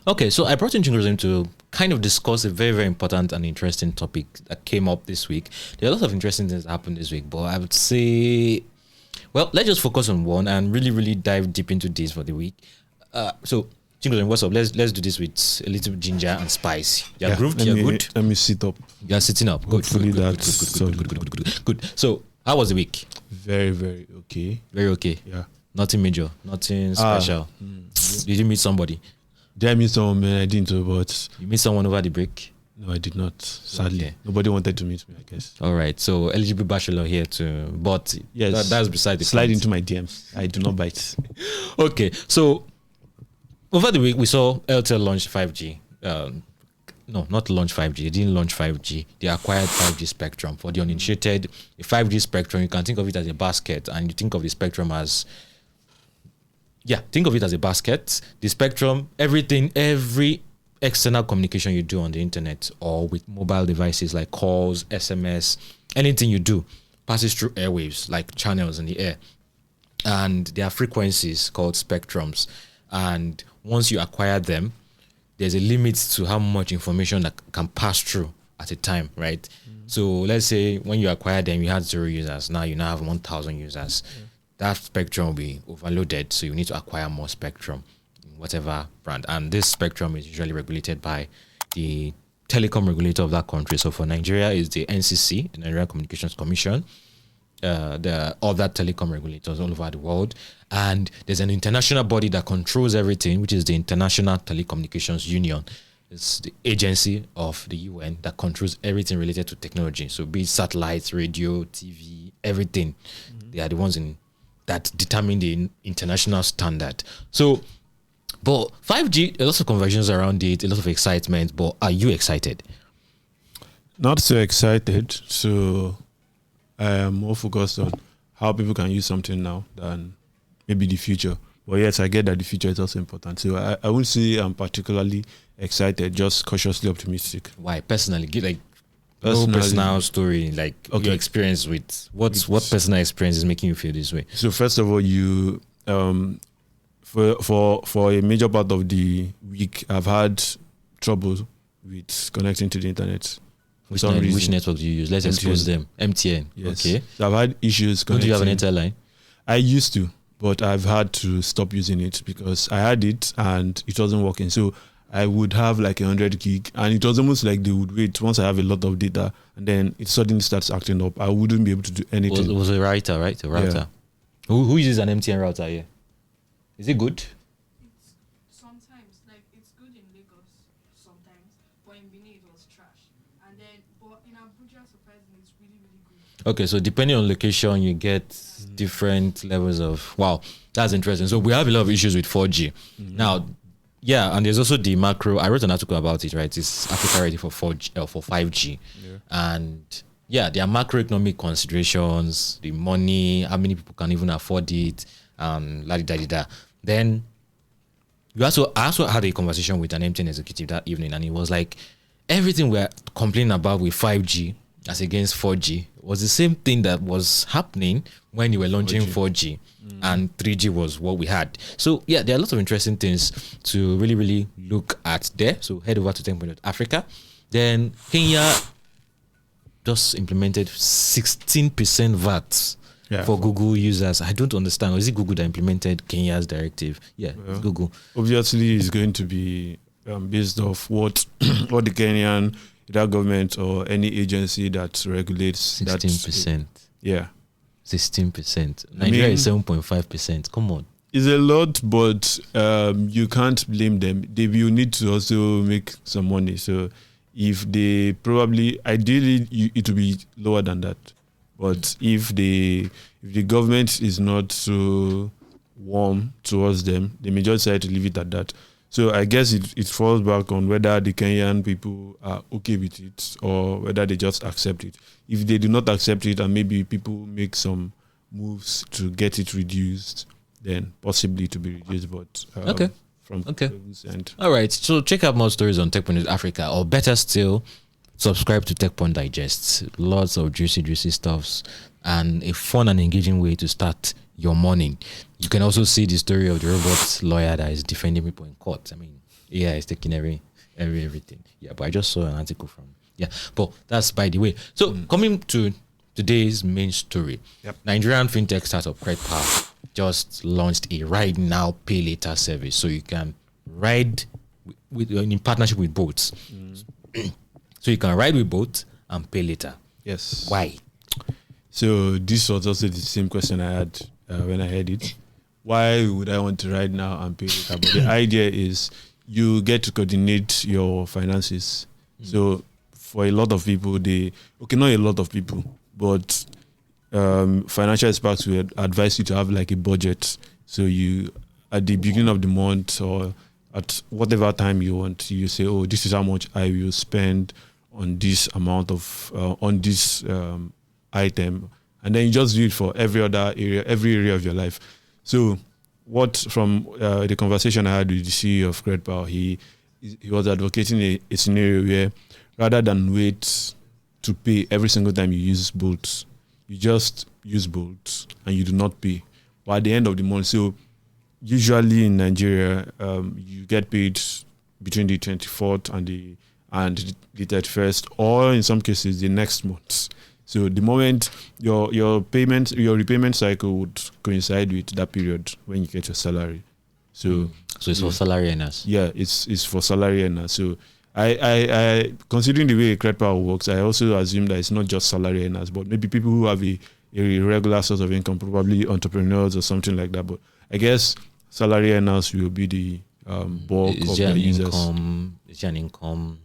Okay, so I brought in Chingosim to kind of discuss a very, very important and interesting topic that came up this week. There are a lot of interesting things that happened this week, but I would say, well, let's just focus on one and really, really dive deep into this for the week. So, Chingosim, what's up? Let's do this with a little ginger and spice. You're grooved? You're good? Let me sit up. You're sitting up. Good. Good. So, how was the week? Very, very okay. Very okay. Yeah. Nothing major. Nothing special. Did you meet somebody? Did I meet someone? Man, I didn't. But you meet someone over the break? No, I did not. Sadly, Okay. nobody wanted to meet me. I guess. All right. So eligible bachelor here too, but Yes, that's beside the slide point. into my DMs. I do not bite. Okay. So over the week we saw Airtel launch 5G. No, not launch 5G. They didn't launch 5G. They acquired 5G spectrum. For the uninitiated, a 5G spectrum, you can think of it as a basket, and you think of the spectrum as think of it as a basket. The spectrum, every external communication you do on the internet or with mobile devices like calls, SMS, anything you do passes through airwaves like channels in the air. And there are frequencies called spectrums. And once you acquire them, there's a limit to how much information that can pass through at a time, right? So let's say when you acquire them, you had 0 users. Now you now have 1,000 users. That spectrum will be overloaded, so you need to acquire more spectrum in whatever brand. And this spectrum is usually regulated by the telecom regulator of that country. So for Nigeria, is the NCC, the Nigerian Communications Commission. The other telecom regulators all over the world. And there's an international body that controls everything, which is the International Telecommunications Union. It's the agency of the UN that controls everything related to technology. So be it satellites, radio, TV, everything. They are the ones that determine the international standard. So, but 5G, a lot of conversations around it, a lot of excitement, but are you excited? Not so excited. So I am more focused on how people can use something now than maybe the future. But yes, I get that the future is also important. So I wouldn't say I'm particularly excited, just cautiously optimistic. Why? Personally, no personal story, like your experience with what personal experience is making you feel this way. So first of all, you for a major part of the week, I've had trouble with connecting to the internet. Which network do you use? Let's expose them. MTN. Yes. Okay. So I've had issues connecting. Do you have an Airtel line? I used to, but I've had to stop using it because I had it and it wasn't working. So I would have like 100 gig, and it was almost like they would wait once I have a lot of data, and then it suddenly starts acting up. I wouldn't be able to do anything. It was a router, right? A router. Yeah. Who uses an MTN router here? Is it good? It's sometimes, like, it's good in Lagos sometimes, but in Benin it was trash. And then, but in Abuja, surprisingly, it's really, really good. Okay, so depending on location, you get different levels of, wow, that's interesting. So we have a lot of issues with 4G. Now, yeah, and there's also the macro. I wrote an article about it, right? Is Africa ready for 4G or for 5G? Yeah. And yeah, there are macroeconomic considerations, the money, how many people can even afford it, la-di-da-di-da. Then I also had a conversation with an MTN executive that evening, and it was like everything we're complaining about with 5G as against 4G was the same thing that was happening when you were launching 4G. And 3G was what we had. So yeah, there are a lot of interesting things to really, really look at there. So head over to Techpoint Africa. Then Kenya just implemented 16% VAT for Google users. I don't understand. Or is it Google that implemented Kenya's directive? Yeah, it's Google. Obviously, it's going to be based off what the Kenyan government or any agency that regulates 16%. Yeah. 16%. Nigeria is 7.5%. Come on. It's a lot, but you can't blame them. They will need to also make some money. So if they ideally it will be lower than that. But if the government is not so warm towards them, they may just decide to leave it at that. So I guess it falls back on whether the Kenyan people are okay with it or whether they just accept it. If they do not accept it and maybe people make some moves to get it reduced, then possibly to be reduced. But from Google's end. All right. So check out more stories on Techpoint Africa, or better still, subscribe to Techpoint Digest. Lots of juicy stuffs and a fun and engaging way to start your morning. You can also see the story of the robot lawyer that is defending people in court. I mean, Yeah, it's taking everything. Yeah, but I just saw an article from. Yeah, but that's by the way. So coming to today's main story, Nigerian fintech startup CredPal just launched a ride now, pay later service, so you can ride with in partnership with boats. So you can ride with boats and pay later. Yes. Why? So this was also the same question I had when I heard it. Why would I want to ride now and pay later? But the idea is you get to coordinate your finances. So for a lot of people, not a lot of people, but financial experts will advise you to have like a budget. So you, at the beginning of the month or at whatever time you want, you say, oh, this is how much I will spend on this amount of, on this item. And then you just do it for every area of your life. So what from the conversation I had with the CEO of CredPal, he was advocating a scenario where rather than wait to pay every single time you use Bolt, you just use Bolt and you do not pay. But at the end of the month, so usually in Nigeria, you get paid between the 24th and the 31st, or in some cases the next month. So the moment your repayment cycle would coincide with that period when you get your salary. So it's for salary earners. Yeah, it's for salary earners. So I considering the way CredPal works, I also assume that it's not just salary earners, but maybe people who have a regular source of income, probably entrepreneurs or something like that. But I guess salary earners will be the bulk of the users. Is there an income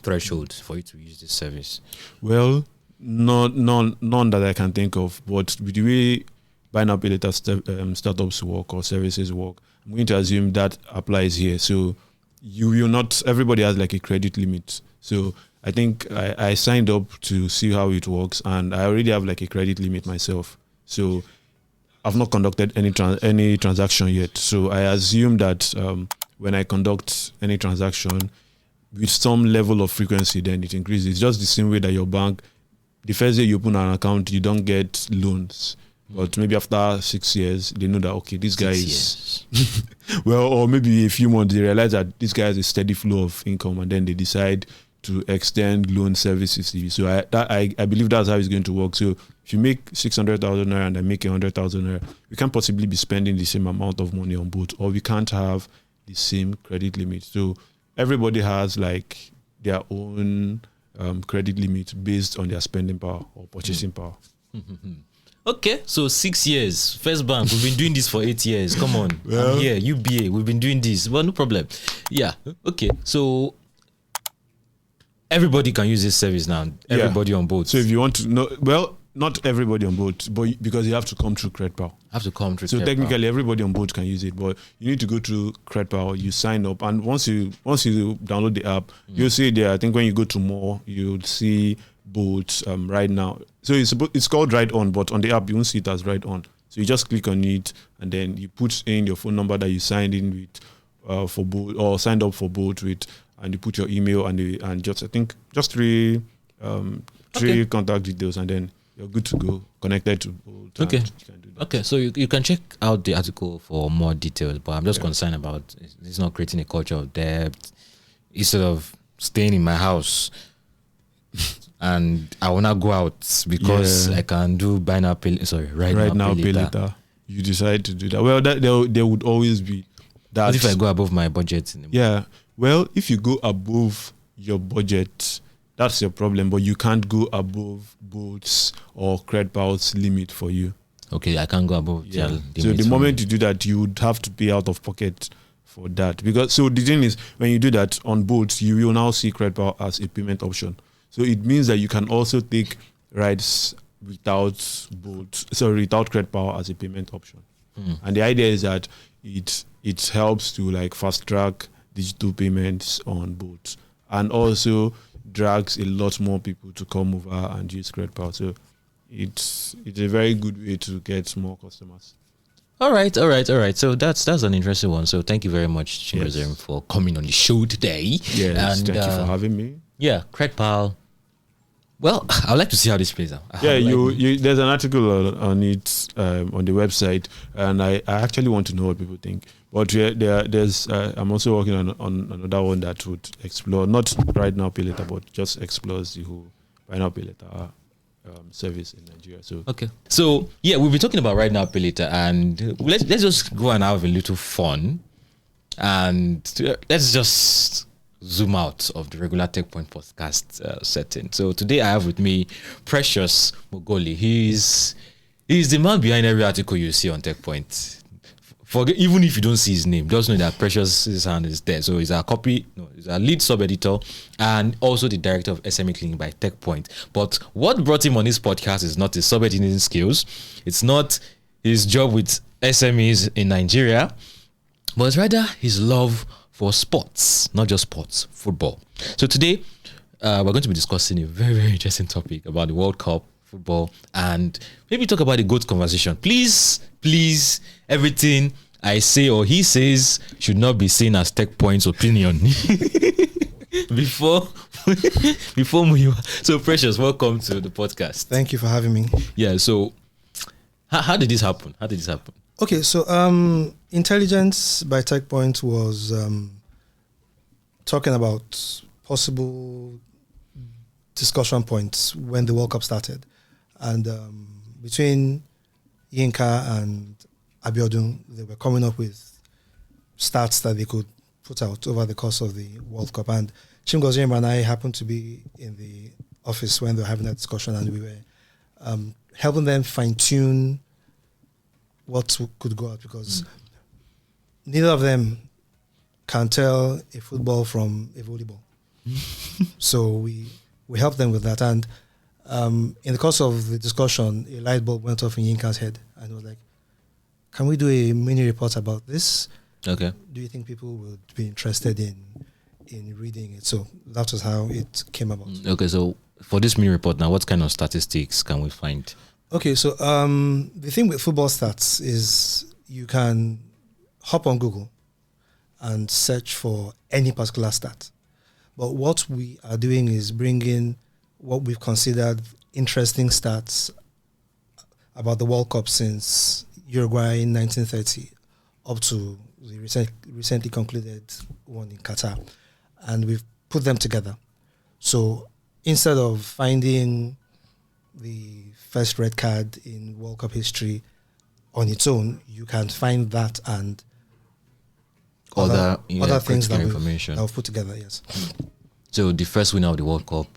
threshold for you to use this service? Well, none that I can think of. But with the way buy now pay later startups work or services work, I'm going to assume that applies here. So you will not. Everybody has like a credit limit. So I think I signed up to see how it works, and I already have like a credit limit myself. So I've not conducted any transaction yet. So I assume that when I conduct any transaction with some level of frequency, then it increases. It's just the same way that your bank, the first day you open an account, you don't get loans. But maybe after 6 years, they know that, okay, this guy is... well, or maybe a few months, they realize that this guy has a steady flow of income, and then they decide to extend loan services to you. So I believe that's how it's going to work. So if you make 600,000 naira and I make 100,000 naira, we can't possibly be spending the same amount of money on both, or we can't have the same credit limit. So everybody has like their own credit limit based on their spending power or purchasing power. Okay, so 6 years. First Bank, we've been doing this for 8 years. Come on. Well, I'm here. UBA, we've been doing this. Well, no problem. Yeah. Okay. So everybody can use this service now. Everybody on board. So if you want to know, well, not everybody on board, but because you have to come through CredPal. So technically everybody on board can use it, but you need to go to CredPal, you sign up, and once you download the app, you'll see there, I think when you go to more, you'll see Bolt right now. So it's called Ride On, but on the app you won't see it as Ride On. So you just click on it, and then you put in your phone number that you signed in with for Bolt, or signed up for Bolt with, and you put your email and just three contact details, and then you're good to go, connected to Bolt. Okay. You can do that. Okay, so you can check out the article for more details, but I'm just concerned about it's not creating a culture of debt instead of staying in my house. And I will not go out because I can do buy now pay now pay later. You decide to do that. Well, there would always be that. What if I go above my budget? Well, if you go above your budget, that's your problem. But you can't go above Bolt's or CredPal's limit for you. Okay, I can't go above. Yeah. So the moment you do that, you would have to pay out of pocket for that. So the thing is, when you do that on Bolt, you will now see CredPal as a payment option. So it means that you can also take rides without CredPal as a payment option. And the idea is that it helps to like fast track digital payments on Bolt, and also drags a lot more people to come over and use CredPal. So it's a very good way to get more customers. All right. So that's an interesting one. So thank you very much, Ogheneruemu, for coming on the show today. Yes, and thank you for having me. Yeah, CredPal. Well, I'd like to see how this plays out. Yeah, you there's an article on it on the website, and I actually want to know what people think. But there's I'm also working on another one that would explore, not right now pay later, but just explores the whole right now pay later service in Nigeria. So okay, so yeah, we'll be talking about right now pay later, and let's just go and have a little fun, and let's just zoom out of the regular Techpoint podcast setting. So today I have with me Precious Mogoli. He's the man behind every article you see on Techpoint. Even if you don't see his name, just know that Precious's hand is there. So he's he's our lead sub-editor and also the director of SME Clinic by Techpoint. But what brought him on this podcast is not his sub-editing skills. It's not his job with SMEs in Nigeria, but it's rather his love for sports, not just sports, football. So today, we're going to be discussing a very, very interesting topic about the World Cup, football, and maybe talk about the GOAT conversation. Please, everything I say or he says should not be seen as Techpoint's opinion. before we... So Precious, welcome to the podcast. Thank you for having me. Yeah, so how did this happen? Okay, so Intelligence by Techpoint was talking about possible discussion points when the World Cup started. And between Yinka and Abiodun, they were coming up with stats that they could put out over the course of the World Cup. And Chimgoziemba and I happened to be in the office when they were having that discussion, and we were helping them fine-tune what could go out, because neither of them can tell a football from a volleyball. So we helped them with that. And in the course of the discussion, a light bulb went off in Yinka's head, and he was like, can we do a mini report about this? Okay. Do you think people would be interested in reading it? So that was how it came about. Okay, so for this mini report now, what kind of statistics can we find? Okay, so the thing with football stats is you can hop on Google and search for any particular stat. But what we are doing is bringing what we've considered interesting stats about the World Cup since Uruguay in 1930 up to the recently concluded one in Qatar. And we've put them together. So instead of finding the first red card in World Cup history on its own, you can find that and other things that we've put together. Yes. So the first winner of the World Cup,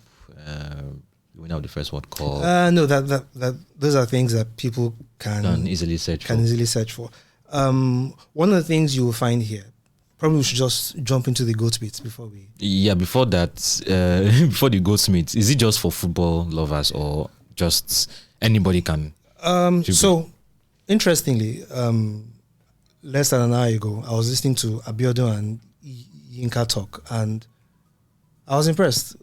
winner of the first World Cup. No, that those are things that people can easily search for. One of the things you will find here. Probably we should just jump into the goat meat before we. Yeah, before that, before the goat meat, is it just for football lovers or just anybody can? So, interestingly, less than an hour ago, I was listening to Abiodun and Yinka talk, and I was impressed.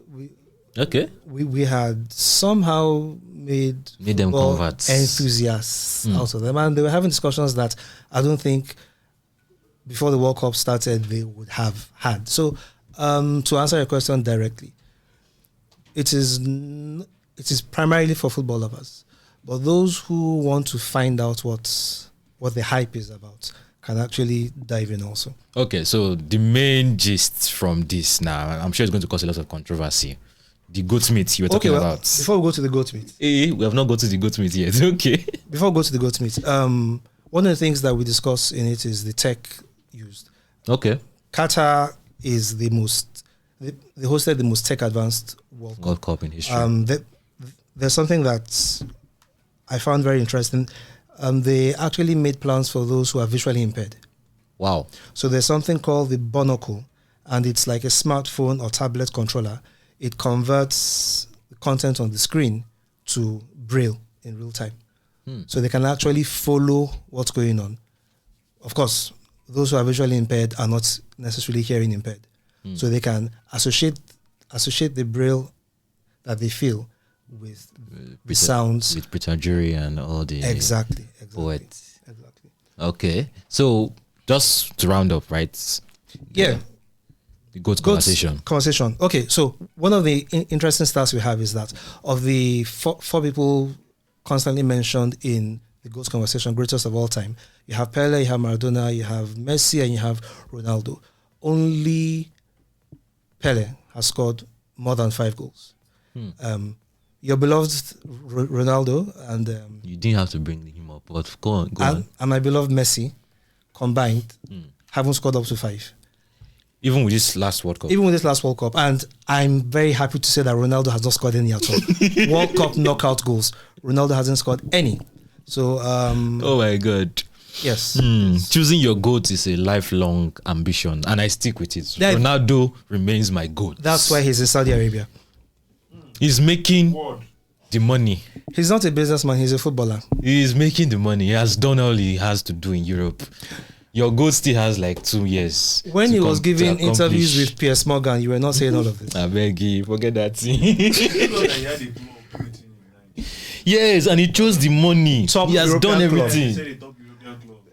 We had somehow made them converts, enthusiasts out of them, and they were having discussions that I don't think before the World Cup started they would have had. So, to answer your question directly, it is primarily for football lovers, but those who want to find out what the hype is about can actually dive in also. Okay, so the main gist from this now, I'm sure it's going to cause a lot of controversy. The goat meat you were talking about. Before we go to the goat meat. We have not got to the goat meat yet. Okay. Before we go to the goat meat, one of the things that we discuss in it is the tech used. Okay. Qatar is they hosted the most tech advanced World Cup in history. There's something that I found very interesting. They actually made plans for those who are visually impaired. Wow. So there's something called the Bonocle, and it's like a smartphone or tablet controller. It converts the content on the screen to Braille in real time. So they can actually follow what's going on. Of course, those who are visually impaired are not necessarily hearing impaired. So they can associate the Braille that they feel with the sounds. With Peter Jury and all the Exactly. poets. Exactly. Okay. So just to round up, right? Yeah. The GOAT conversation. Okay, so one of the interesting stats we have is that of the four people constantly mentioned in the GOAT conversation, greatest of all time, you have Pele, you have Maradona, you have Messi, and you have Ronaldo. Only Pele has scored more than 5 goals. Your beloved Ronaldo and you didn't have to bring him up, but go on. And my beloved Messi combined haven't scored up to 5. Even with this last World Cup. And I'm very happy to say that Ronaldo has not scored any at all. World Cup knockout goals, Ronaldo hasn't scored any. So oh my God. Yes. Choosing your GOAT is a lifelong ambition, and I stick with it. Ronaldo remains my GOAT. That's why he's in Saudi Arabia. He's making the money. He's not a businessman, he's a footballer. He's making the money. He has done all he has to do in Europe. Your GOAT still has like 2 years. When he was giving interviews with Piers Morgan, you were not saying all of this. I beg you, forget that. Yes, and he chose the money. Top he has European done everything. club.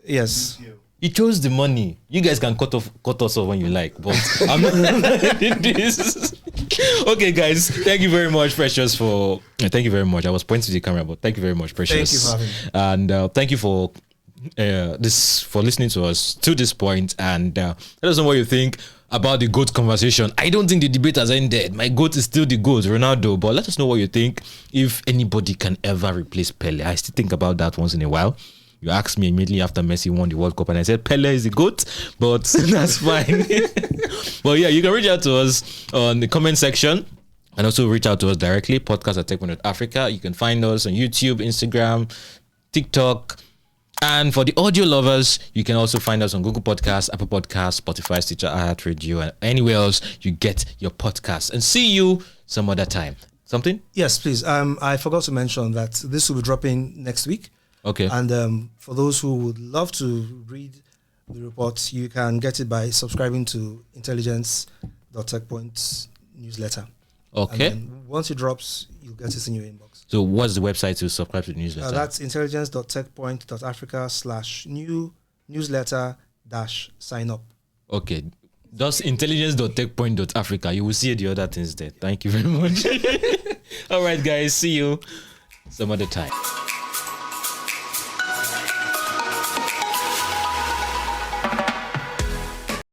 Yes. He chose the money. You guys can cut us off when you like, but I'm not doing this. Okay, guys, thank you very much, Precious, thank you very much. I was pointing to the camera, but thank you very much, Precious. Thank you for having me. And thank you for listening to us to this point, and let us know what you think about the GOAT conversation. I don't think the debate has ended. My GOAT is still the GOAT, Ronaldo, but let us know what you think. If anybody can ever replace Pele, I still think about that once in a while. You asked me immediately after Messi won the World Cup, and I said Pele is the GOAT, but that's fine. But yeah, you can reach out to us on the comment section, and also reach out to us directly, podcast at Techpoint Africa. You can find us on YouTube, Instagram, TikTok. And for the audio lovers, you can also find us on Google Podcasts, Apple Podcasts, Spotify, Stitcher, iHeartRadio, and anywhere else you get your podcasts. And see you some other time. Something? Yes, please. I forgot to mention that this will be dropping next week. Okay. And for those who would love to read the report, you can get it by subscribing to intelligence.techpoint's newsletter. Okay. And then once it drops, you'll get it in your inbox. So what's the website to subscribe to the newsletter? That's intelligence.techpoint.africa/newsletter-sign up. Okay. That's intelligence.techpoint.africa. You will see the other things there. Thank you very much. All right, guys. See you some other time.